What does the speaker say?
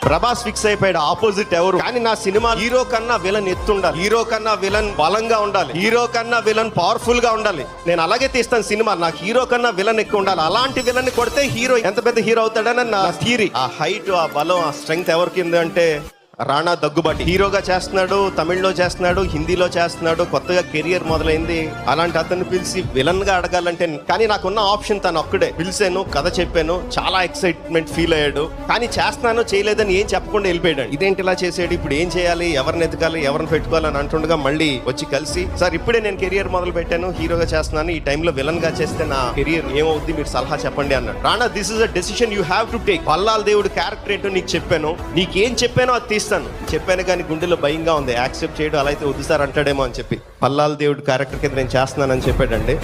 Prabhas fix అయిపోయాడు opposite ఎవరు. కానీ నా సినిమా హీరో కన్నా విలన్ ఎత్తుండాలి, హీరో కన్నా విలన్ బలంగా ఉండాలి, హీరో కన్నా విలన్ పవర్ఫుల్ గా ఉండాలి. నేను అలాగే తీస్తాను సినిమా. నాకు హీరో కన్నా విలన్ ఎక్కువ ఉండాలి. అలాంటి విలన్ కొడితే హీరో ఎంత పెద్ద హీరో అవుతాడని నా థియరీ. ఆ హైట్, ఆ బలం, ఆ స్ట్రెంగ్త్ ఎవరికి ఉంది అంటే రాణా దగ్గుబాటి. హీరోగా చేస్తున్నాడు, తమిళ్లో చేస్తున్నాడు, హిందీలో చేస్తున్నాడు, కొత్తగా కెరియర్ మొదలైంది. అలాంటి అతన్ని పిలిచి విలన్ గా అడగాలంటే, కానీ నాకున్న ఆప్షన్ తను ఒక్కడే. పిలిచాను, కథ చెప్పాను, చాలా ఎక్సైట్మెంట్ ఫీల్ అయ్యాడు. కానీ చేస్తున్నాను చేయలేదని ఏం చెప్పకుండా వెళ్ళిపోయాడు. ఇదేంటి ఇలా చేసాడు, ఇప్పుడు ఏం చేయాలి, ఎవరిని ఎదగాలి, ఎవరిని పెట్టుకోవాలని అంటుండగా మళ్ళీ వచ్చి కలిసి, సార్ ఇప్పుడే నేను కెరియర్ మొదలు పెట్టాను, హీరోగా చేస్తున్నాను, ఈ టైంలో విలన్ గా చేస్తే నా కెరియర్ ఏమవుద్ది, మీరు సలహా చెప్పండి అన్నాడు. Rana, this is a decision you have to take. పల్లాల దేవుడు క్యారెక్టర్ ఏంటో నీకు చెప్పాను, నీకేం చెప్పానో అది చెప్పాను. కానీ గుండెలో భయంగా ఉంది, యాక్సెప్ట్ చేయడం అలా అయితే వద్దు సార్ అంటాడేమో అని చెప్పి పల్లాల దేవుడు క్యారెక్టర్ కింద నేను చేస్తున్నానని చెప్పాడండి.